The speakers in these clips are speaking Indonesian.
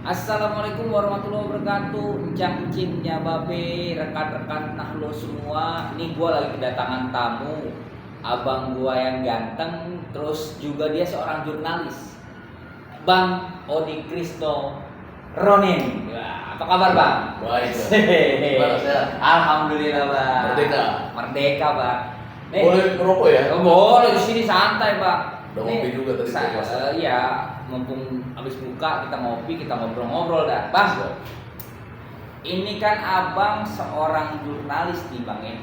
Assalamualaikum warahmatullahi wabarakatuh. Encang-encingnya babe, rekan-rekan nahlo semua. Ini gua lagi kedatangan tamu. Abang gua yang ganteng, terus juga dia seorang jurnalis. Bang Odi Kristo Ronin. Wah, apa kabar, Bang? Baik. Gimana sehat? Alhamdulillah, Bang. Merdeka. Merdeka, Bang. Nih, Boleh ngerokok ya? boleh di sini santai, Bang. Udah ngopi juga tadi puasa. Iya, mumpung habis buka kita ngopi, kita ngobrol-ngobrol dah. Bang, ini kan abang seorang jurnalis nih Bang ya.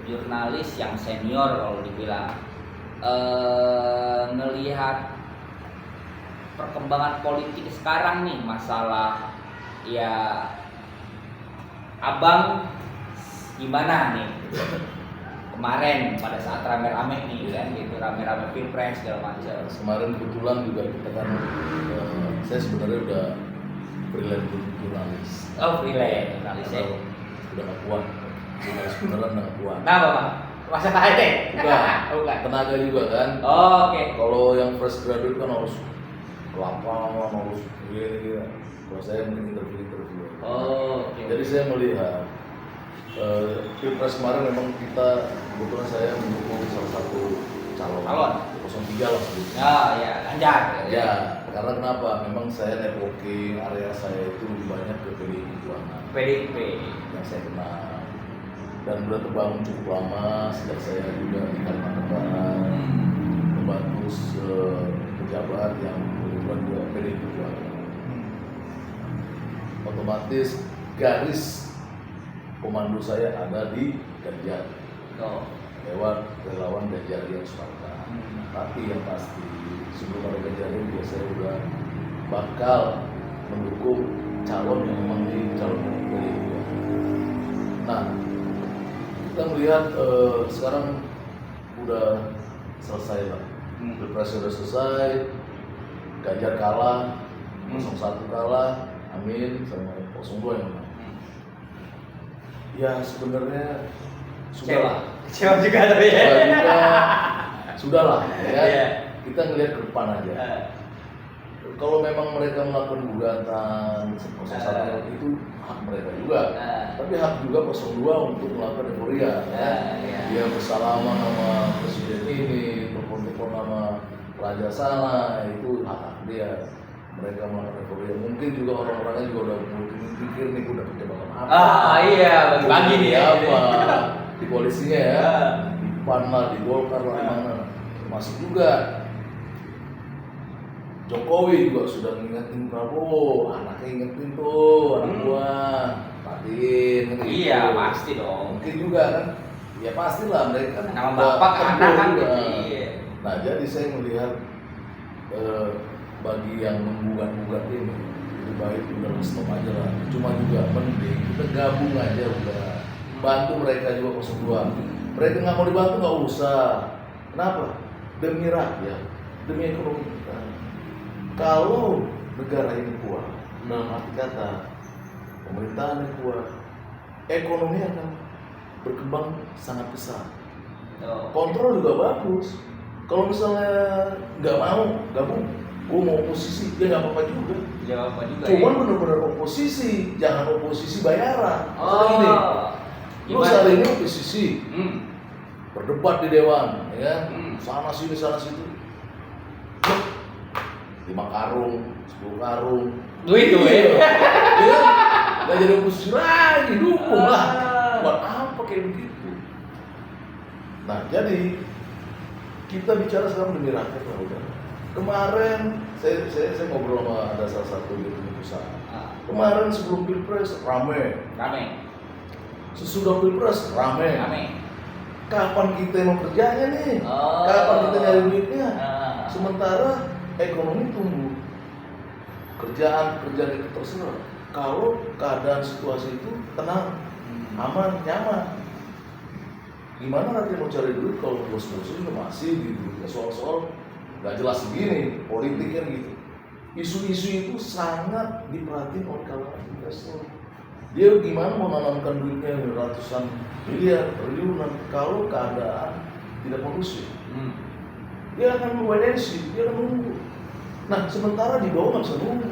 Jurnalis yang senior kalau dibilang. Ngelihat perkembangan politik sekarang nih, masalah ya abang gimana nih? Kemarin pada saat rame-rame nih kan gitu, rame-rame pilpres segala macam. Kemarin kebetulan juga kita kan, saya sebenarnya udah freelance jurnalis. Oh, freelance jurnalis ya. Udah gak kuat. Jurnalis beneran udah gak kuat. Kenapa Bang? Masa HT? Bukan. Tenaga juga kan. Oh, oke. Kalau yang fresh graduate kan harus ke lapangan, harus gini. Kalau saya mungkin interview. Oh, oke. Jadi saya melihat pilpres kemarin memang kita kebetulan saya mendukung salah satu calon 03 lah sebetulnya. Oh ya, Ganjar. Ya, karena kenapa? Memang saya networking, area saya itu lebih banyak ke PDI Perjuangan. PDIP yang saya kenal dan sudah terbangun cukup lama sejak saya juga di Kalimantan Barat membantu pejabat yang kebetulan juga PDI Perjuangan. Otomatis garis komando saya ada di Ganjar lewat relawan Ganjar yang Sparta. Tapi yang pasti sebelum ada Ganjar ini saya udah bakal mendukung calon yang memang di calon PDI. Nah, kita melihat sekarang udah selesai lah. Pilpres sudah selesai, Ganjar kalah, 01 kalah, amin, sama 02 yang menang. Ya sebenarnya sudah Kecewa juga tapi ya. Sudahlah ya. Iya. Kita ngelihat ke depan aja. Kalau memang mereka melakukan gugatan 01 itu hak mereka juga. Tapi hak juga 02 untuk melakukan euforia ya. Dia bersalaman sama presiden ini, telepon-telepon sama raja sana, itu hak dia. Mereka melakukan euforia. Mungkin juga orang-orangnya juga udah pikir nih udah perjalanan apa. Iya, bagi nih ya. Apa di polisinya ya, di PAN lah, di Golkar lah, mana termasuk juga Jokowi juga sudah ngingetin Prabowo, anaknya ingetin tuh, anak gua perhatiin gitu. Iya, pasti dong. Mungkin juga kan, ya pastilah mereka kan Nama bapak ke anak kan juga. iya. Nah jadi saya melihat bagi yang menggugat-gugat ini lebih baik udah stop aja lah. Cuma juga penting kita gabung aja udah bantu mereka juga 02. Mereka nggak mau dibantu nggak usah. Kenapa? Demi rakyat, demi ekonomi kita. Kalau negara ini kuat, dalam arti kata pemerintahan yang kuat, ekonomi akan berkembang sangat besar. Kontrol juga bagus. Kalau misalnya nggak mau gabung, gue mau oposisi, ya nggak apa-apa juga. Cuman benar-benar oposisi, jangan oposisi bayaran. Ini, lu saat ini oposisi, berdebat di dewan, ya, sana sini sana situ, 5 karung, 10 karung, Duit tuh ya, nggak jadi oposisi lagi, dukung lah. Buat apa kayak begitu? Nah jadi kita bicara sekarang demi rakyat lah udah. Kemarin saya ngobrol sama ada salah satu di perusahaan. Kemarin sebelum pilpres rame. Sesudah pilpres rame. Kapan kita mau kerjanya nih? Kapan kita nyari duitnya? Sementara ekonomi tumbuh, kerjaan itu terserah. Kalau keadaan situasi itu tenang, aman, nyaman. Gimana nanti mau cari duit kalau bos-bosnya juga masih gitu? Ya soal-soal nggak jelas begini, politiknya gitu. Isu-isu itu sangat diperhatiin oleh kalangan investor. Dia gimana mau menanamkan duitnya ratusan miliar, triliunan kalau keadaan tidak kondusif. Dia akan wait and see, dia akan nunggu. Nah sementara di bawah nggak bisa nunggu.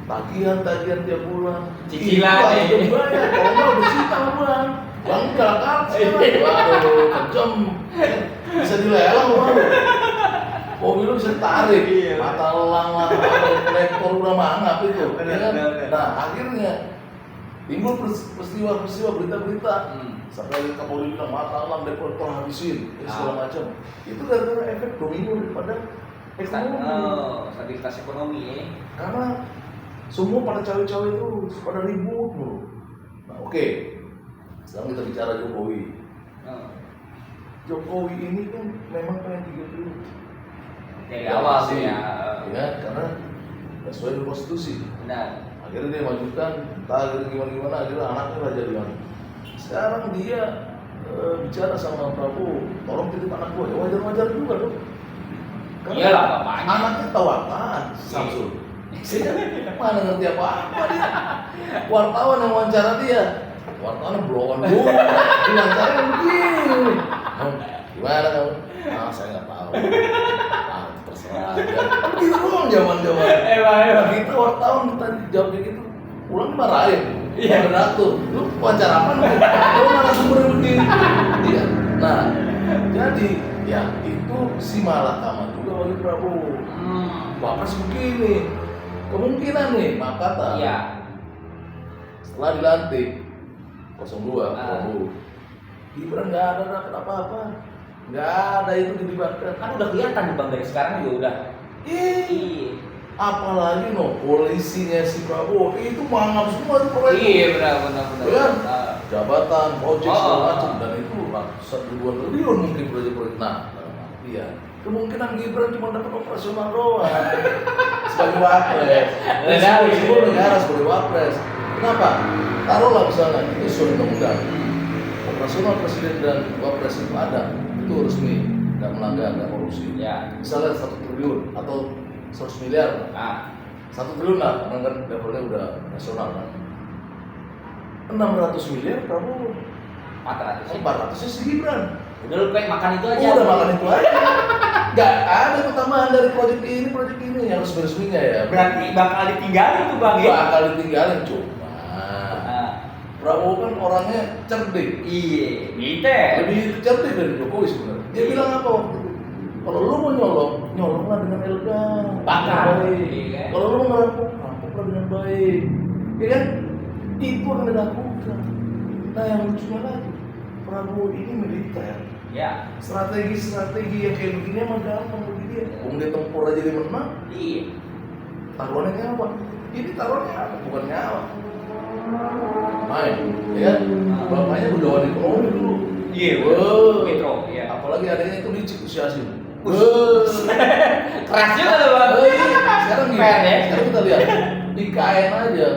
tagihan tiap bulan. Cicilan, itu harus dibayar, kalau nggak udah sita bulan. Bang galak sekarang, waduh, kejam, bisa dilelang bang. Mobil lu bisa tarik, Iya. mata elang lah, kolektor udah mangap itu. Benar, Ya kan? benar. Nah akhirnya timbul peristiwa berita-berita. Sampai Kapolri bilang mata elang kolektor habisin, segala macam. Itu gara-gara efek domino daripada ekonomi. Stabilitas ekonomi ya. Karena semua pada cawe-cawe itu pada ribut loh. Nah oke, sekarang kita bicara Jokowi. Jokowi ini kan memang pengen 3 periode. Dari awal sih ya. Ya, karena sesuai dengan konstitusi. Benar. Akhirnya dia majukan, entah akhirnya gimana, akhirnya anaknya raja di mana. Sekarang dia bicara sama Prabowo, tolong titip anak gue, ya wajar-wajar juga dong. Iyalah, bapaknya. Anaknya tahu apaan, Samsul. Mana ngerti apa-apa dia. Wartawan yang wawancara dia, wartawan blowan dulu. Diwawancara begini. Gimana kamu? Ah, saya nggak tahu. Ah, terserah aja. Gitu doang zaman-zaman. Kita wartawan kita jawab kayak gitu, pulang dimarahin. Iya, redaktur. Lu wawancara apa lu? Lu narasumber begini. Iya. Nah, jadi ya itu si malakama juga bagi Prabowo. Bapak begini, kemungkinan nih, maaf kata. Iya. Setelah dilantik 02 Prabowo, Gibran nggak ada dapat apa-apa, nggak ada itu dilibatkan. Kan udah kelihatan nih Bang dari sekarang juga udah. Iya. Apalagi polisinya si Prabowo itu mangap semua itu proyek. Iya benar. Ya kan? Jabatan, project segala macam dan itu ratusan ribuan triliun mungkin proyek-proyek. Nah, iya. Kemungkinan Gibran cuma dapat operasional doang sebagai wapres. Seluruh negara sebagai wapres. Kenapa? Taruhlah misalnya itu sesuai undang-undang. Operasional presiden dan wapres itu ada, itu resmi, nggak melanggar, nggak korupsi. Ya. Misalnya 1 triliun atau 100 miliar. 1 triliun lah, karena kan levelnya udah nasional kan. 600 miliar Prabowo. 400 nya si Gibran. Udah lu pengen makan itu aja. Udah makan itu aja. Gak ada ketambahan dari proyek ini yang resmi-resminya ya. Berarti bakal ditinggalin tuh Bang ya. Bakal ditinggalin cuma. Prabowo kan orangnya cerdik. Iya, militer. Lebih cerdik dari Jokowi sebenarnya. Dia bilang apa waktu itu? Kalau lu mau nyolonglah dengan elegan. Bakar. Baik. Kalau lu mau rampoklah dengan baik. Ya kan? Itu akan dilakukan. Nah yang lucunya lagi, Prabowo ini militer. Ya. Strategi yang kayak begini emang gampang bagi dia. Dia tempur aja dia menang. Iya. Taruhannya nyawa. Ini taruhannya apa? Bukan nyawa. Main, ya kan? Bapaknya bergawan ekonomi dulu. Iya. Metro. Iya. Apalagi adanya itu licik si Asim. Keras juga tuh Bang. Sekarang gini, Fair, ya? sekarang kita lihat IKN aja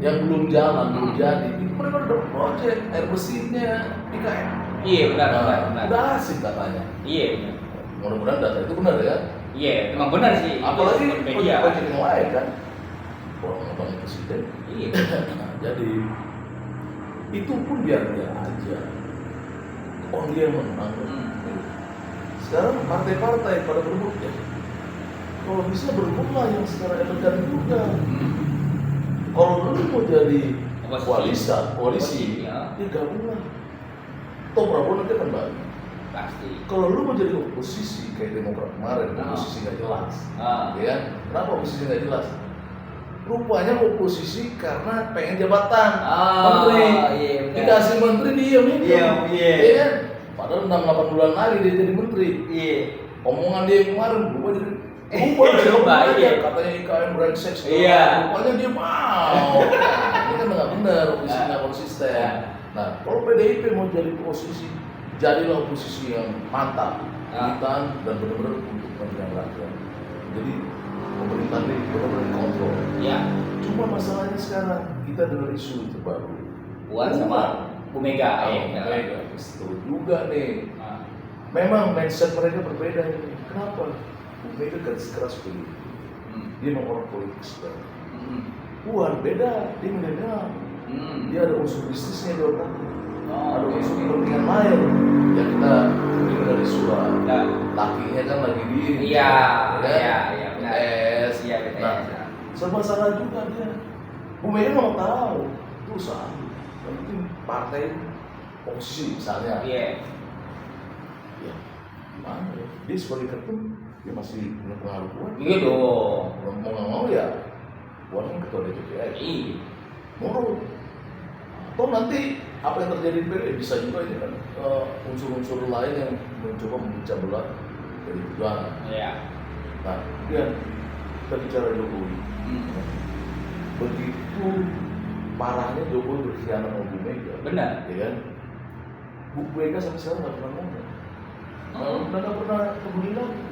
yang belum jalan, belum jadi. Itu mereka udah project air bersihnya IKN. Iya benar. Udah asik katanya. Iya benar. Mudah-mudahan data itu benar ya. Iya, emang benar sih. Apalagi Itu media. project yang lain kan. Orang presiden. Iya. Jadi itu pun biar dia aja. Oh dia yang menang. Sekarang partai-partai pada berebut ya. Kalau bisa berebutlah yang secara elegan juga. Kalau lu mau jadi koalisi, ya gabunglah. Toh Prabowo nanti akan balik. pasti. Kalau lu mau jadi oposisi kayak Demokrat kemarin, oposisi nggak jelas, ya? Kenapa oposisi nggak jelas? Rupanya oposisi karena pengen jabatan menteri, dikasih menteri diem itu, ya kan? Padahal 6-8 bulan lagi dia jadi menteri. Iya. Omongan dia yang kemarin berubah jadi aja, katanya IKN brengsek segala. Rupanya dia mau. Nah, ini kan nggak benar, oposisi nggak konsisten. Nah, kalau PDIP mau jadi oposisi, jadilah oposisi yang mantap, militan dan benar-benar untuk kepentingan rakyat. Jadi pemerintah ini benar-benar kontrol. Iya. Cuma masalahnya sekarang kita dengar isu terbaru. Puan sama Bu Mega. Mega, setuju juga nih. Memang mindset mereka berbeda nih. Kenapa? Bu Mega keras politik. Dia memang orang politik sekali. Puan beda, dia milenial. Dia ada unsur bisnisnya di otaknya. Ada unsur kepentingan lain yang kita dengar dari surat. Lakinya kan lagi di Iya. BTS. Nah, serba salah juga dia. Bu Mega nggak mau tahu, itu usaha. Yang penting partai oposisi misalnya. Iya. Ya, gimana ya? Dia sebagai ketum, dia masih punya pengaruh kuat. Iya dong. Kalau mau nggak mau ya, buat kan ketua DPP aja. Iya. Nurut. Atau nanti apa yang terjadi di PDI bisa juga ini kan unsur-unsur lain yang mencoba memecah belah dari perjuangan. Iya. Nah, kemudian kita bicara Jokowi. Begitu parahnya Jokowi berkhianat sama Bu Mega. Benar. Ya kan? Bu Mega sampai sekarang nggak pernah ngomong. Nggak pernah peduli lagi.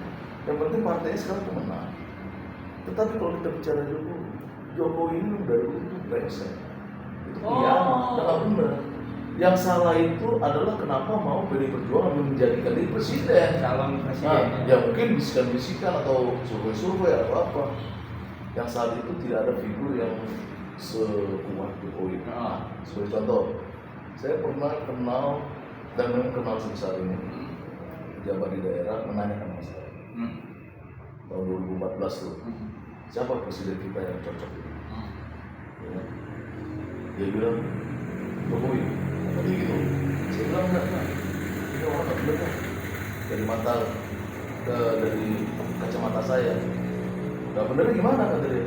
Yang penting partainya sekarang tuh menang. Tetapi kalau kita bicara Jokowi ini dari dulu itu brengsek. Itu khianat, nggak benar. Yang salah itu adalah kenapa mau PD Perjuangan menjadikan dia presiden. Calon Nah, presiden. ya mungkin bisikan-bisikan atau survei-survei atau apa. Yang saat itu tidak ada figur yang sekuat Jokowi. Ah. Sebagai contoh, saya pernah kenal dan memang kenal sebesar ini pejabat di daerah menanyakan mas saya tahun 2014 tuh siapa presiden kita yang cocok ini? Ya. Dia bilang Jokowi, kata dia gitu. Saya bilang enggak, ini orang nggak benar dari mata dari kacamata saya. Nggak bener gimana kata dia?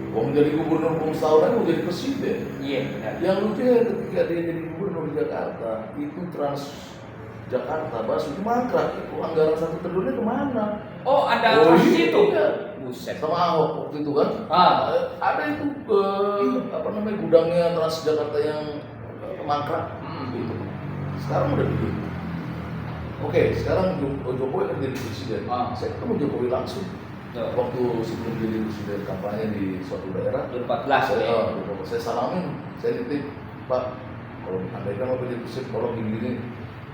Wong jadi gubernur belum setahun aja mau jadi presiden. Iya benar. Yang lucu ya ketika dia jadi gubernur di Jakarta itu Trans Jakarta Basuki mangkrak itu anggaran 1 triliunnya kemana? Oh ada kasus itu? Iya. Buset. Sama Ahok waktu itu kan? Ada itu apa namanya gudangnya Trans Jakarta yang mangkrak. Gitu. Sekarang udah begitu. Oke, sekarang Jokowi akan jadi presiden. Saya ketemu Jokowi langsung. Waktu sebelum jadi presiden kampanye di suatu daerah 2014 saya salamin, saya titip Pak, kalau anda kan mau jadi presiden, kalau gini-gini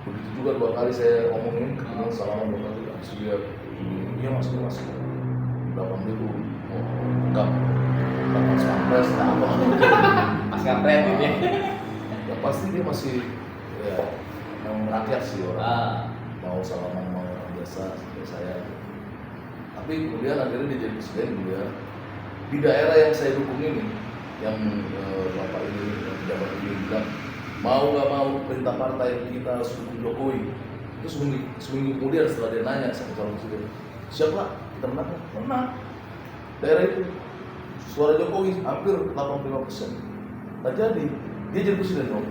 begitu juga 2 kali saya ngomongin, ketemu salaman 2 kali, langsung dia iya masuk belakang dulu enggak pampres, apa Mas kampret gitu ya. Ya pasti dia masih ya yang rakyat sih orang mau salaman mau orang biasa seperti saya. Tapi kemudian akhirnya dia jadi presiden dia di daerah yang saya dukung ini, yang bapak ini pejabat ini bilang mau nggak mau perintah partai kita harus dukung Jokowi. Itu seminggu kemudian setelah dia nanya sama calon presiden, siapa kita menang daerah itu suara Jokowi hampir 85%. Nah jadi dia jadi presiden dong.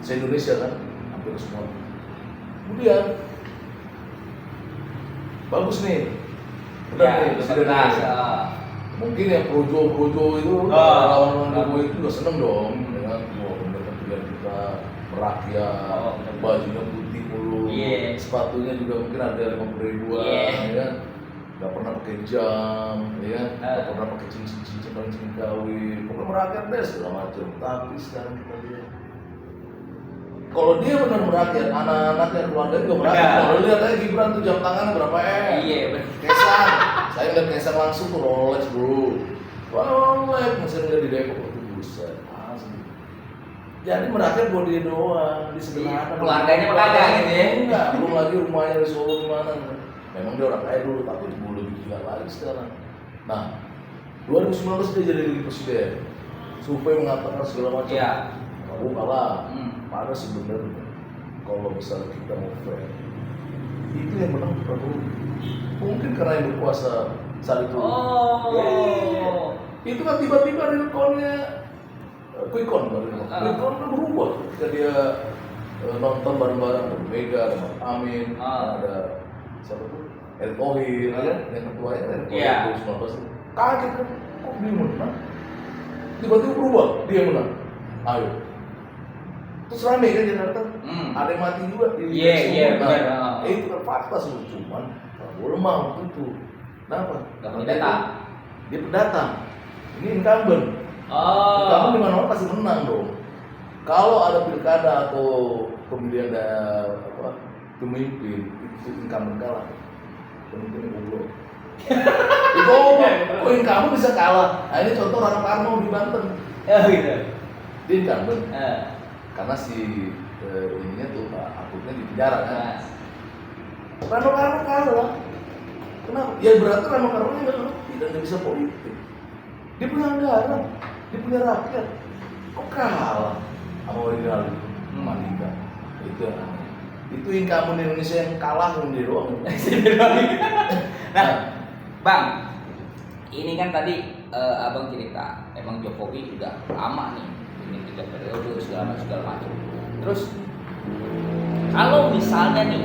Se-Indonesia kan hampir semua. Kemudian bagus nih. Ya, mungkin yang projo itu lawan Jokowi itu juga seneng dong dengan pemerintah pilihan kita merakyat, bajunya putih mulu, sepatunya juga mungkin ada 50 ribuan, ya nggak pernah pakai jam, ya nggak pernah pakai cincin kawin, pokoknya merakyat deh segala macam. Tapi sekarang kita lihat kalau dia benar merakyat, anak-anaknya keluarga juga merakyat. Kalau lihat aja Gibran tuh jam tangan berapa Iya benar. Kesang, saya ngeliat Kesang langsung tuh Rolex bro. Rolex, masih ngeliat di Depok itu buset. Asli. Jadi merakyat buat dia doang, di sebelah keluarganya kagak gitu ya? Enggak, belum lagi rumahnya di Solo gimana. Memang dia orang kaya dulu, tapi lebih gila lagi sekarang. Nah, 2019 dia jadi presiden. Survei mengatakan segala macam. Iya. Prabowo kalah. Padahal sebenarnya kalau misalnya kita mau fair, itu yang menang Prabowo. Mungkin karena yang berkuasa saat itu. Itu kan tiba-tiba real-count-nya quick count kan berubah ketika dia nonton bareng-bareng ada Mega, ada Maruf Amin, ada siapa tuh? Erick Thohir, kan? Yang ketuanya Erick Thohir 2019. Kaget kan, kok dia menang? Tiba-tiba berubah, dia menang. Ayo. Terus rame kan Jakarta, ada yang mati juga di benar. Itu kan fakta sih, cuman Prabowo lemah waktu itu. Kenapa? Karena dia pendatang. Ini incumbent. Incumbent di mana-mana pasti menang dong. Kalau ada pilkada atau pemilihan pemimpin itu incumbent kalah. Pemimpinnya goblok. Itu kok incumbent bisa kalah? Nah ini contoh Rano Karno di Banten. Gitu. Dia incumbent. Karena si ininya tuh Pak Akutnya di penjara kan. Rano Karno kalah. Kenapa? Ya berarti Rano Karno tidak dan nggak bisa politik. Dia punya anggaran, dia punya rakyat, kok kalah sama original itu? Mandika. Itu yang aneh. Itu incumbent di Indonesia yang kalah yang dia doang. Nah, Bang, ini kan tadi abang cerita, emang Jokowi udah lama nih, ini 3 periode segala macam. Terus kalau misalnya nih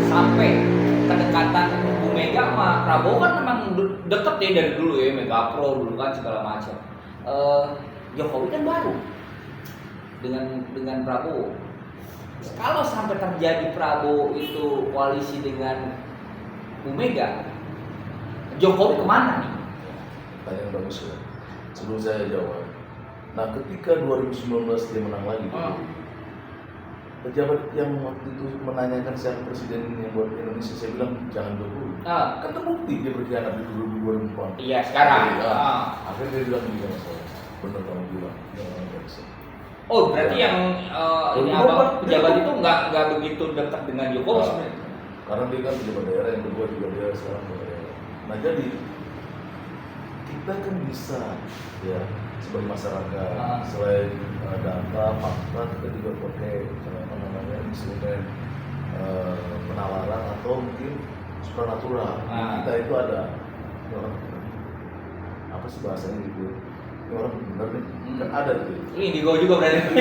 sampai kedekatan Bu Mega sama Prabowo kan memang deket ya dari dulu ya, Mega Pro dulu kan segala macam. Jokowi kan baru dengan Prabowo. Kalau sampai terjadi Prabowo itu koalisi dengan Bu Mega, Jokowi kemana nih? Pertanyaan bagus ya. Sebelum saya jawab, nah ketika 2019 dia menang lagi, pejabat yang waktu itu menanyakan siapa presiden ini yang buat Indonesia, saya bilang jangan Jokowi. Kan terbukti dia berkhianat di 2004. Iya sekarang. Akhirnya dia bilang juga masalah. Benar kamu bilang, nggak bisa. Oh berarti yang ini abang pejabat itu nggak begitu dekat dengan Jokowi sebenarnya? Karena dia kan pejabat daerah, yang kedua juga dia sekarang pejabat daerah. Nah jadi kita kan bisa ya sebagai masyarakat selain data, fakta, kita juga pakai apa namanya instrumen penawaran atau mungkin supranatural. Kita itu ada orang apa sih bahasanya gitu? Ini orang benar nih, kan ada gitu. Ini di Go juga berarti.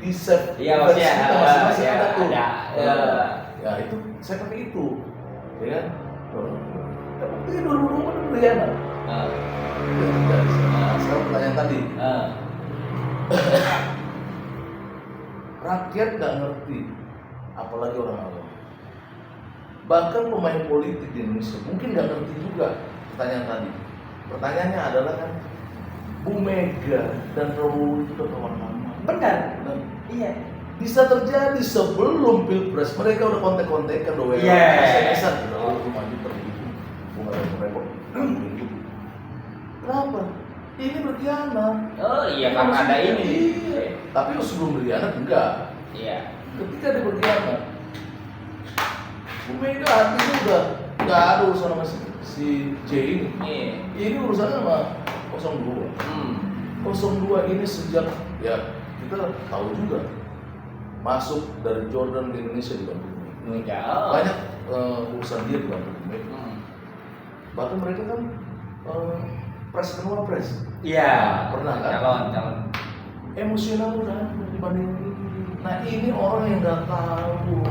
di save. Iya maksudnya masing-masing ada tuh. Ya itu saya pakai itu, ya kan? Ya buktinya 2020 berkhianat. Sekarang pertanyaan tadi. Rakyat nggak ngerti, apalagi orang awam. Bahkan pemain politik di Indonesia mungkin nggak ngerti juga pertanyaan tadi. Pertanyaannya adalah kan, Bu Mega dan Prabowo itu udah kawan lama. Benar. Iya. Bisa terjadi sebelum pilpres mereka udah kontek-kontekan doang. SMS-an udah lalu maju pergi. Bunga repot. Kenapa? Ini berkhianat. Oh iya karena ada ini. Iya. Tapi sebelum berkhianat enggak. Iya. Ketika dia berkhianat, Bu Mega artinya udah nggak ada urusan sama si J ini. Iya. Ini urusannya sama 02. 02 ini sejak ya kita tahu juga masuk dari Jordan ke Indonesia dibantu Bu Mega. Banyak urusan dia dibantu Bu Mega. Bahkan mereka kan pres dan wapres. Iya. Pernah kan? Calon. Emosional udah dibanding ini. Nah ini orang yang nggak tahu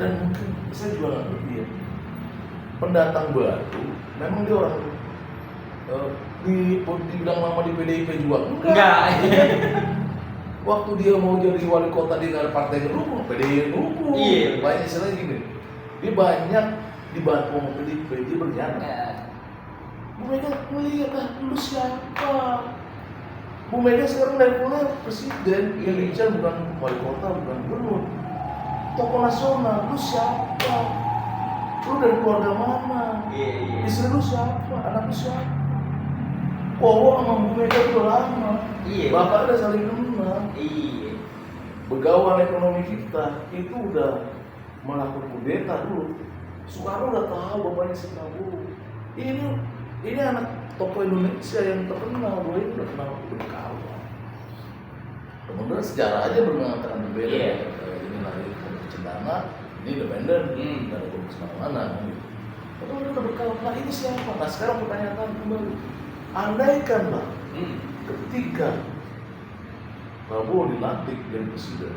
dan mungkin saya juga nggak ngerti ya. Pendatang baru, memang dia orang dibilang lama di PDIP juga enggak. Waktu dia mau jadi wali kota dia nggak ada partai ngedukung, PDIP ngedukung. Iya. Banyak istilahnya gini, dia banyak dibantu sama PDIP, dia berkhianat. Bu Mega melihat lu siapa? Bu Mega sekarang levelnya presiden, yang diincar bukan wali kota, bukan gubernur, tokoh nasional. Lu siapa? Lu dari keluarga mana? Iya. Istri lu siapa? Anak lu siapa? Kowo sama Bu Mega udah lama. Iya. Bapak udah saling kenal. Iya. Begawan ekonomi kita itu udah melakukan kudeta dulu. Soekarno udah tahu bapaknya si Prabowo. Ini anak tokoh Indonesia yang terkenal, dua ini udah kenal berkawan. Kemudian sejarah aja mengatakan berbeda. Iya. Ini lahir dari Cendana, ini independen, nggak ada fokus mana-mana. Gitu. Tapi udah berkawan. Nah ini siapa? Nah sekarang pertanyaan kembali. Andaikanlah ketika Prabowo dilantik jadi presiden,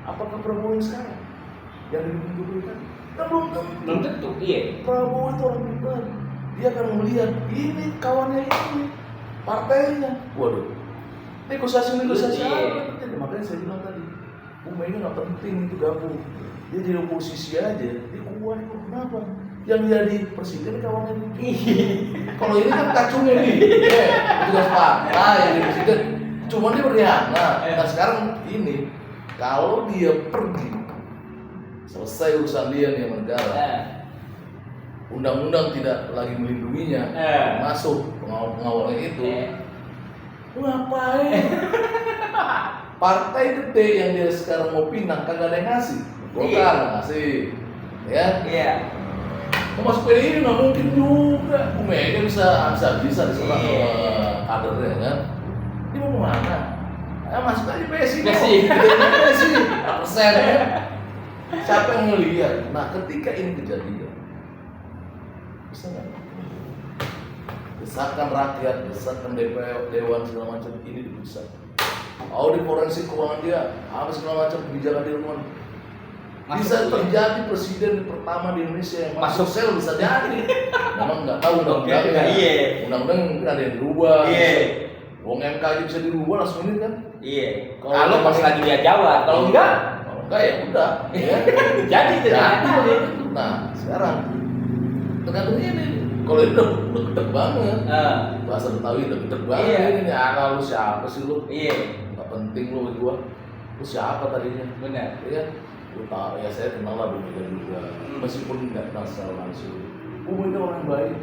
apakah Prabowo yang sekarang yang didukung Jokowi kan? Kan belum tentu. Iya. Prabowo itu orang pintar. Dia akan melihat ini kawannya ini, partainya. Waduh, negosiasi apa? Makanya saya bilang tadi, Bu Mega nggak penting itu gabung. Dia jadi oposisi aja, dia kuat. Kenapa? Yang jadi presiden kawannya ini. Kalau ini kan kacungnya nih, petugas partai yang jadi presiden. Cuma dia berkhianat. Nah sekarang ini, kalau dia pergi, selesai urusan dia nih sama negara. Undang-undang tidak lagi melindunginya, masuk pengawalnya itu. Ngapain? Partai gede yang dia sekarang mau pindah kagak ada yang ngasih. Golkar ngasih, ya? Iya. mau masuk PDI nggak mungkin juga. Bu Mega bisa diserang sama kadernya kan. Dia mau kemana? Masuk aja PSI. PSI. Persen kan. Siapa yang ngelihat? Nah, ketika ini kejadian, bisa nggak? Desakan rakyat, desakan DPR, Dewan segala macam ini diperiksa. Audit forensik keuangan dia, apa segala macam kebijakan di rumah. Bisa terjadi presiden pertama di Indonesia yang masuk sel, bisa jadi. Memang nggak tahu undang-undangnya. Undang-undang mungkin ada yang dirubah. Wong MK aja bisa dirubah langsung ini kan? Iya. Kalau pas lagi dia jawab, kalau enggak ya udah. Ya. Jadi ternyata. Nah sekarang tergantung ini. Kalau itu udah gedeg banget. Bahasa Betawi udah gedeg banget. Ini ala lu siapa sih lu? Nggak penting lu bagi gua. Lu siapa tadinya? Benar. Iya. Lu tahu ya, saya kenal lah Bu Mega juga. Meskipun nggak kenal secara langsung. Bu Mega orang baik.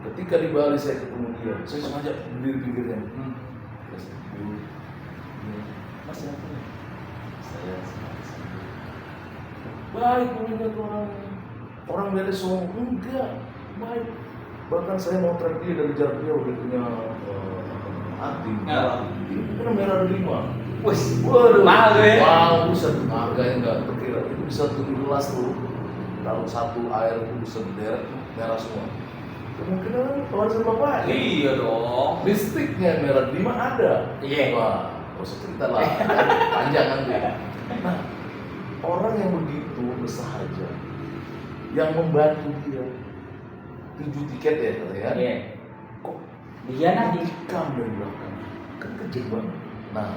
Ketika di Bali saya ketemu dia, saya sengaja berdiri pinggirnya. Mas siapa? Saya baik Bu Mega tuh orang dari Solo enggak baik. Bahkan saya mau track dia dari jarak jauh, dia punya hati. Ini kan merah 5. Waduh, mahal ya? Mahal, bisa harganya nggak terkira. Itu bisa 17 tuh. Kalau satu air itu bisa berderet merah semua. Kemungkinan warisan bapak. Iya dong. Listriknya merah 5 ada. Iya. Wah, nggak usah cerita lah. Panjang nanti. Nah, orang yang begitu bersahaja, yang membantu dia 7 tiket ya katanya. Iya. Kok dia nanti kam dari belakang? Kan kejam banget. Nah,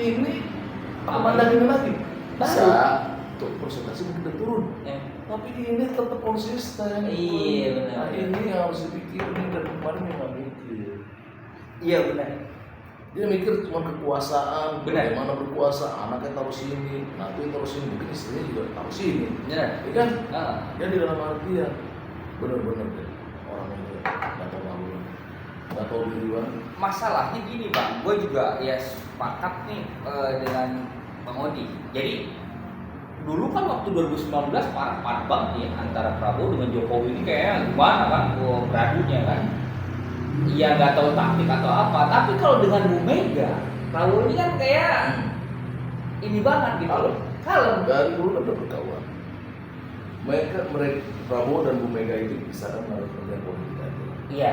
ini pemandangan lagi bisa untuk presentasi mungkin turun, tapi ini tetap konsisten. Iya benar. Nah, ini yang harus dipikirin dari kemarin yang nggak mikir. Iya benar. Dia mikir cuma kekuasaan, Benar. bagaimana berkuasa, anaknya taruh sini, nanti taruh sini, mungkin istrinya juga taruh sini. Benar. Ya kan? Ya. Jadi dalam artian benar-benar deh orang ini nggak tahu malu, nggak tahu diri banget. Masalahnya gini bang, gue juga ya sepakat nih dengan Bang Odi. Jadi dulu kan waktu 2019 parah banget ya antara Prabowo dengan Jokowi ini kayak gimana kan, beradunya kan. Iya nggak tahu taktik atau apa. Tapi kalau dengan Bu Mega, Prabowo ini kan kayak ini banget gitu. Kalem. Dari dulu udah berkawan. Mereka Prabowo dan Bu Mega itu bisa kan menaruh kerjaan politik aja. Iya.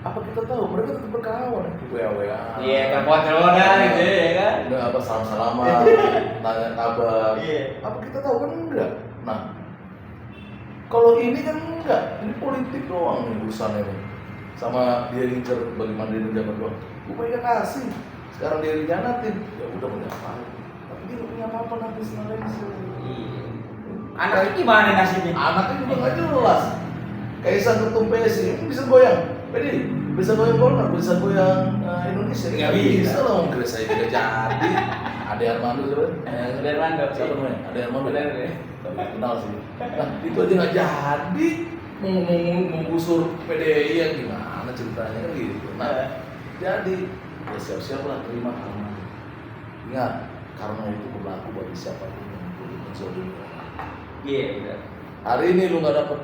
Apa kita tahu mereka tetap berkawan, WA. Iya, telepon-teleponan gitu ya kan. Udah apa salam-salaman, nanya kabar. Iya. Apa kita tahu kan enggak? Nah, kalau ini kan enggak, ini politik doang nih urusannya nih. Sama dia ngincer bagaimana dia menjabat doang. Bu Mega kasih, sekarang dia dikhianatin, ya udah mau ngapain? Tapi dia punya apa-apa nanti sebenarnya. Iya. Anaknya gimana nasibnya? Anaknya juga nggak jelas. Kaisang ketum PSI ini bisa goyang, jadi bisa goyang Golkar, bisa goyang Indonesia. Nggak bisa lah, om Grace saya juga jadi. Ade Armando siapa? Ade Armando. Siapa namanya? Ade Armando. Benar ya. Tapi kenal sih. Nah itu aja nggak jadi. Menggusur PDI yang gimana ceritanya kan gitu. Nah jadi ya siap-siap lah terima karma. Ingat karma itu berlaku bagi siapapun yang boleh menzolimi. Iya benar. Hari ini lu nggak dapet,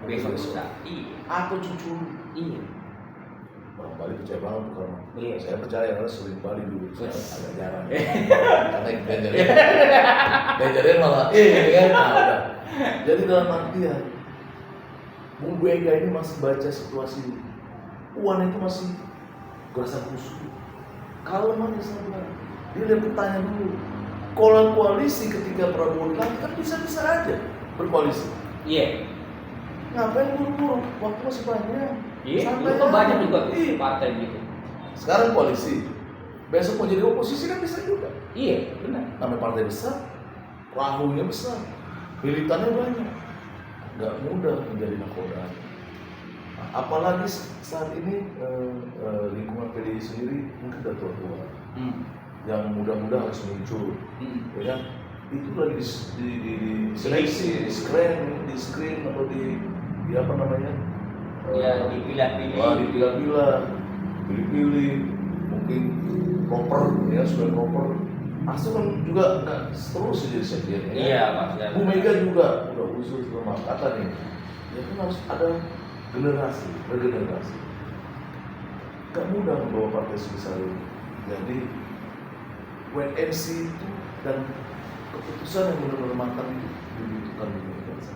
Besok bisa. Iya. atau cucu lu. Iya. Orang Bali percaya banget tuh karma. Iya. Saya percaya karena sering Bali dulu. Saya agak jarang. Iya. Karena ganjarin malah kan. Nah, udah. Jadi dalam artian Bu Mega ini masih baca situasi Puan itu masih gerasa kusut. Kalau memang dia lihat petanya dulu. Kalau koalisi ketika Prabowo dilantik kan bisa-bisa aja berkoalisi. Iya. Ngapain buru-buru? Waktu masih banyak. Iya. Santai Itu kan aja. banyak juga Iya. partai gitu. Sekarang koalisi. Besok mau jadi oposisi kan bisa juga. Iya benar. Namanya partai besar, perahunya besar, militannya banyak. Nggak mudah menjadi nakoda. Apalagi saat ini lingkungan PDI sendiri mungkin udah tua-tua. Yang muda-muda harus muncul, ya kan? Itu lagi di seleksi, di screen atau di apa namanya? Ya dipilah-pilih. Dipilah-pilah, pilih-pilih, mungkin proper, ya sudah proper. Hasto kan juga nggak terus jadi sekjen ya. Iya, Pak. Bu Mega juga udah usul sama kata nih, ya kan harus ada generasi, regenerasi. Gak mudah membawa partai sebesar ini. Jadi WNC itu dan keputusan yang benar-benar matang itu dibutuhkan di Indonesia.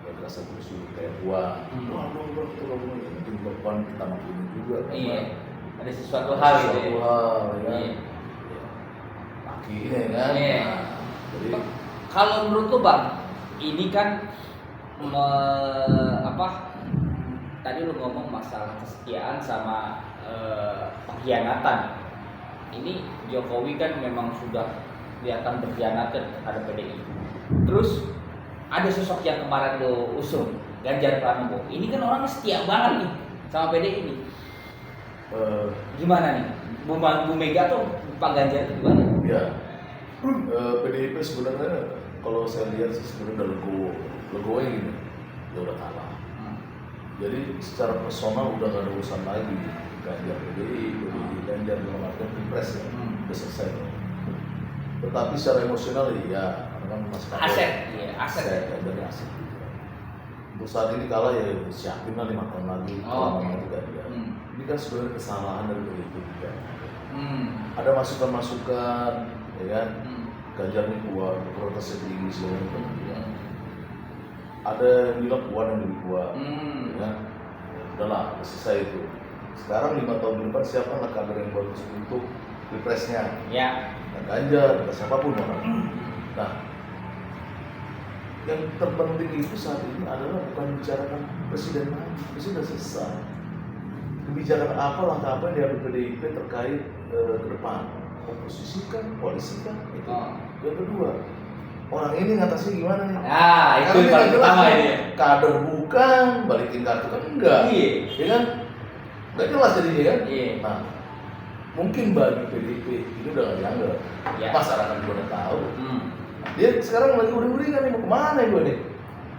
Ya terasa terus kayak wah kita gabungan ini di depan kita maklumi juga. Iya. Ada sesuatu hal gitu. Sesuatu hal ya. Iya. Ini kan. Iya. Nah, jadi Kalau menurut lu Bang, ini kan tadi lu ngomong masalah kesetiaan sama pengkhianatan. Ini Jokowi kan memang sudah kelihatan berkhianat terhadap PDI. Terus ada sosok yang kemarin lu usung, Ganjar Pranowo. Ini kan orangnya setia banget nih sama PDI ini. Gimana nih? Bu Mega tuh Pak Ganjar itu gimana? ya, PDIP sebenarnya kalau saya lihat sih sebenarnya udah legonya gini, ya udah kalah. Jadi secara personal udah gak ada urusan lagi Ganjar PDI, Ganjar dalam artian pilpres ya, udah selesai. Tetapi secara emosional ya, karena kan masih Aset, iya, aset. Ganjarnya aset. Untuk saat ini kalah ya siapin lah 5 tahun lagi, kalau itu Ganjar. Ini kan sebenarnya kesalahan dari PDIP juga. Ada masukan-masukan, ya kan? Ganjar ini kuat, protes tinggi segala macam. Ada yang bilang kuat yang lebih kuat, ya. Udahlah, selesai itu. Sekarang 5 tahun ke depan siapkanlah kader yang bagus untuk pilpresnya. Ya. Nah, Ganjar, siapapun orang. Nah, yang terpenting itu saat ini adalah bukan membicarakan presiden lagi, presiden sudah selesai. Kebijakan apa, langkah apa yang diambil PDIP terkait ke depan? Oposisi kan, koalisi kan, itu. Yang kedua, orang ini ngatasi gimana nih? Nah, itu yang paling pertama ini. Kader bukan, balikin kartu kan enggak. Iya. Ya kan? Enggak jelas jadinya kan? Iya. Nah, mungkin bagi PDIP ini udah nggak dianggap. Ya. Masyarakat juga udah tahu. Dia sekarang lagi uring-uringan nih, mau kemana gue nih?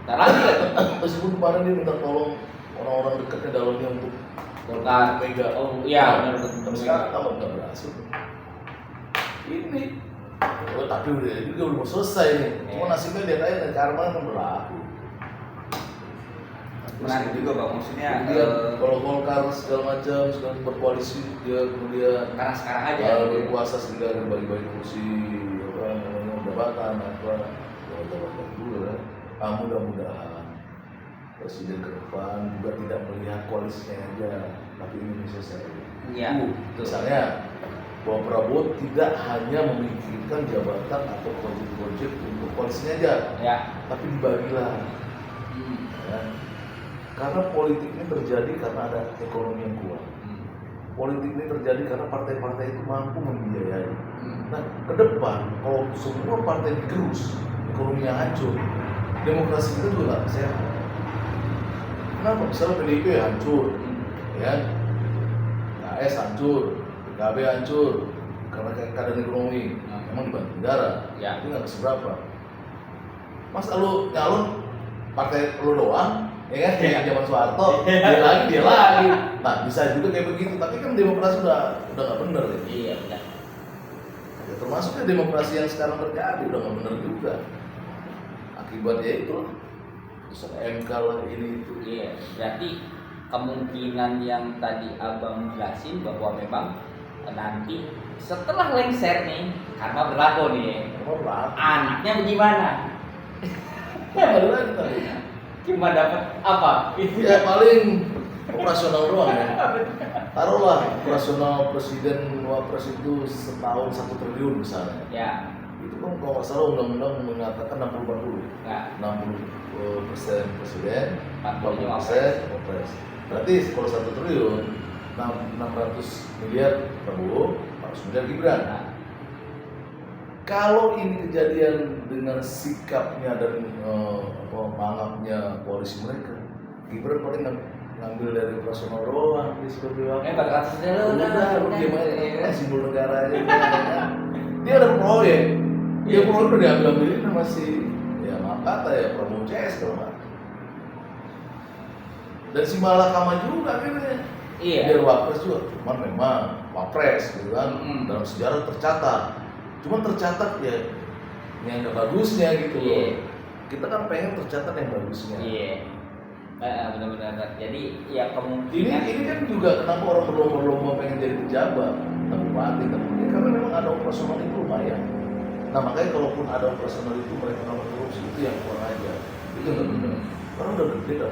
Ntar lagi kan? Meskipun kemarin dia minta tolong orang-orang dekatnya dalamnya untuk Golkar. Mega. Oh iya, benar Tapi sekarang kamu nggak berhasil. Ini, tapi udah mau selesai nih. Cuma nasibnya lihat aja dan karma kan berlaku. Menarik juga Bang, maksudnya Kalau Golkar segala macam, segala berkoalisi dia kemudian karena sekarang aja berkuasa sehingga ada bagi-bagi kursi apa namanya jabatan jabatan dulu kan. Mudah-mudahan presiden ke depan juga tidak melihat koalisinya aja, tapi Indonesia secara Iya. Misalnya bahwa Prabowo tidak hanya memikirkan jabatan atau proyek-proyek untuk koalisinya aja, ya. tapi dibagilah. Ya. Karena politik ini terjadi karena ada ekonomi yang kuat. Politik ini terjadi karena partai-partai itu mampu membiayai. Nah, ke depan kalau semua partai digerus, ekonominya hancur, demokrasi kita juga nggak sehat. Kenapa? Misalnya PDIP hancur, ya, KS hancur, PKB hancur, karena keadaan ekonomi, emang dibantu negara, Ya. itu nggak seberapa. Masa lu nyalon partai lu doang, ya kan? Kayak zaman Soeharto, dia lagi. Nah, bisa juga kayak begitu, tapi kan demokrasi udah nggak bener ya. Iya, benar. Ya, termasuknya demokrasi yang sekarang terjadi udah nggak bener juga. Akibatnya itu, terus MK lah ini itu. Iya, berarti kemungkinan yang tadi Abang jelasin bahwa memang nanti setelah lengser nih, karma berlaku nih, anaknya bagaimana? Ya, balik lagi tadi. Cuma dapat apa? Ya paling operasional doang ya. Taruhlah operasional presiden wapres itu setahun 1 triliun misalnya. Ya. Itu kan kalau nggak salah undang-undang mengatakan 60-40. Nggak. 60% presiden, 40% 40% wapres. Berarti kalau 1 triliun 600 miliar Prabowo, 400 miliar Gibran. Nah, kalau ini kejadian dengan sikapnya dan mangapnya koalisi mereka, Gibran paling ngambil dari operasional doang, dia sebagai wakil. 400 triliun Udah, dia main simbol negara aja. Dia ada proyek, dia proyek udah diambil-ambilin sama si, ya maaf kata ya Prabowo CS kalau nggak. Dan si Malakama juga akhirnya. Iya. Biar wapres juga, cuman memang wapres gitu kan, dalam sejarah tercatat. Cuman tercatat ya yang ada bagusnya gitu loh. Iya. Kita kan pengen tercatat yang bagusnya. Iya. Benar-benar. Jadi ya Ini kemungkinan kan juga kenapa orang berlomba-lomba pengen jadi pejabat, bupati, tapi karena memang ada operasional itu lumayan. Nah makanya kalaupun ada operasional itu mereka nggak korupsi itu yang kurang aja, itu nggak benar. Karena udah gede dah.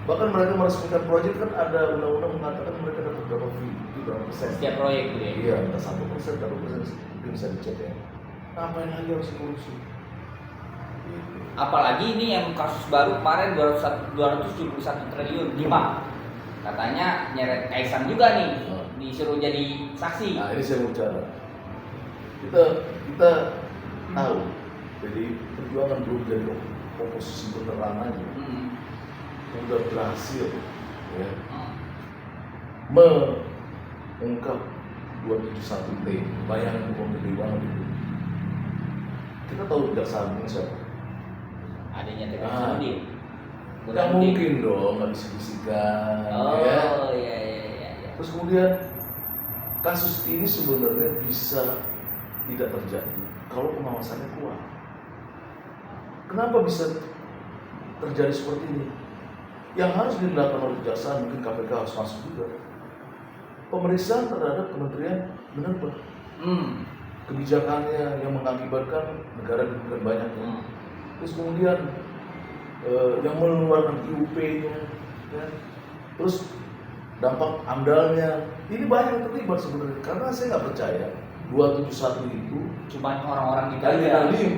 Bahkan mereka meresmikan proyek kan ada undang-undang mengatakan mereka dapat berapa fee, itu berapa persen. setiap proyek gitu ya. Iya, entah 1%, berapa persen mungkin bisa dicek ya. Ngapain lagi harus korupsi? Gitu. Apalagi ini yang kasus baru kemarin 271 triliun di bank. Katanya nyeret Kaisang juga nih, disuruh jadi saksi. Nah ini saya mau bicara. Kita tahu, jadi perjuangan belum jadi oposisi beneran aja. Udah berhasil ya mengungkap 271T. Bayangin uang gede banget itu. Kita tahu jaksa agung siapa? Adanya TK Ah. Sandi. Nggak mungkin dong, nggak bisa-bisikan. Ya. Oh iya. Terus kemudian kasus ini sebenarnya bisa tidak terjadi kalau pengawasannya kuat. Kenapa bisa terjadi seperti ini? Yang harus dilakukan oleh kejaksaan, mungkin KPK harus masuk juga. Pemeriksaan terhadap kementerian benar-benar kebijakannya yang mengakibatkan negara dirugikan banyak. Terus kemudian yang mengeluarkan IUP-nya, ya. Terus dampak AMDAL-nya, ini banyak yang terlibat sebenarnya. Karena saya nggak percaya 271 itu Cuman orang-orang itu dari aja. Nadiem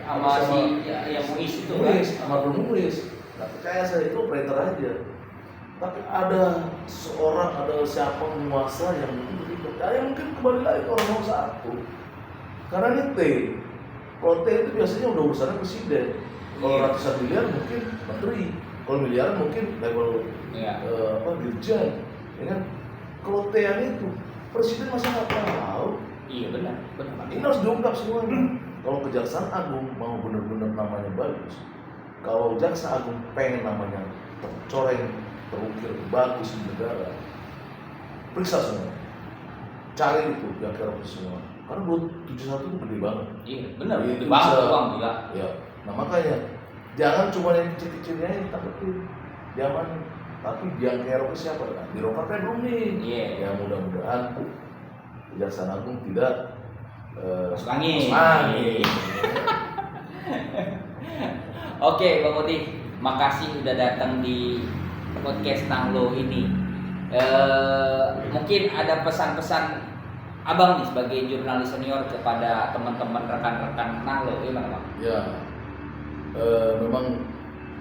Sama si yang Muiz itu Muiz, kan. sama Muiz. Nggak percaya saya, itu operator aja. Tapi ada seorang, ada siapa penguasa yang mungkin terlibat. Ya mungkin kembali lagi ke orang nomor satu. Karena ini T. Kalau T itu biasanya udah urusannya presiden. Kalau ratusan miliar mungkin menteri. Kalau miliaran mungkin level dirjen. Ya kan? Kalau T itu presiden masa nggak tahu? Iya benar. Ini harus diungkap semuanya. Kalau Kejaksaan Agung mau benar-benar namanya bagus, kalau Jaksa Agung pengen namanya tercoreng, terukir, bagus di negara, periksa semua, cari itu yang kira semua. Karena 271 itu gede banget. Iya benar. Itu Di bank bisa- uang juga. Ya, nah makanya jangan cuma yang kecil-kecilnya yang tangkepin, jangan. Tapi yang kira siapa? Nah, birokratnya belum nih. Iya. Ya mudah-mudahan Kejaksaan Agung tidak Masuk angin. angin. Oke, Bang Odi, makasih udah datang di podcast Nahlo ini. Mungkin ada pesan-pesan Abang nih sebagai jurnalis senior kepada teman-teman rekan-rekan Nahlo, gimana Bang? Ya, memang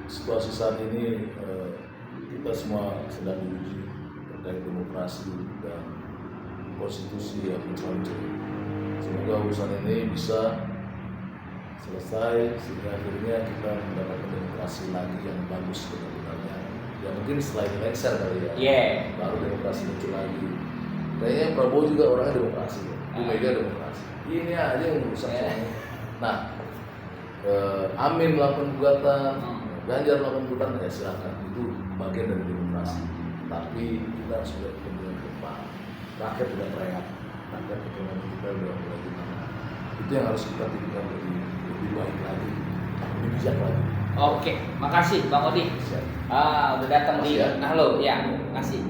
situasi saat ini kita semua sedang diuji terkait demokrasi dan konstitusi yang mencari. Semoga urusan ini bisa selesai sehingga akhirnya kita mendapatkan demokrasi lagi yang bagus benar-benarnya. Ya mungkin setelah ini lengser kali ya, baru demokrasi muncul lagi. Kayaknya Prabowo juga orangnya demokrasi, Bu Mega demokrasi. Ini aja yang merusak semuanya. Nah, Amin melakukan gugatan, Ganjar melakukan gugatan, ya silakan, itu bagian dari demokrasi. Tapi kita harus melihat kemungkinan ke depan. Rakyat tidak teriak, rakyat ekonomi kita udah mulai gimana. Itu yang harus kita pikirkan lebih baik lagi, lebih bijak lagi. Oke, makasih Bang Odi. Siap. Udah datang di Makasih ya. Nahlo, ya, makasih.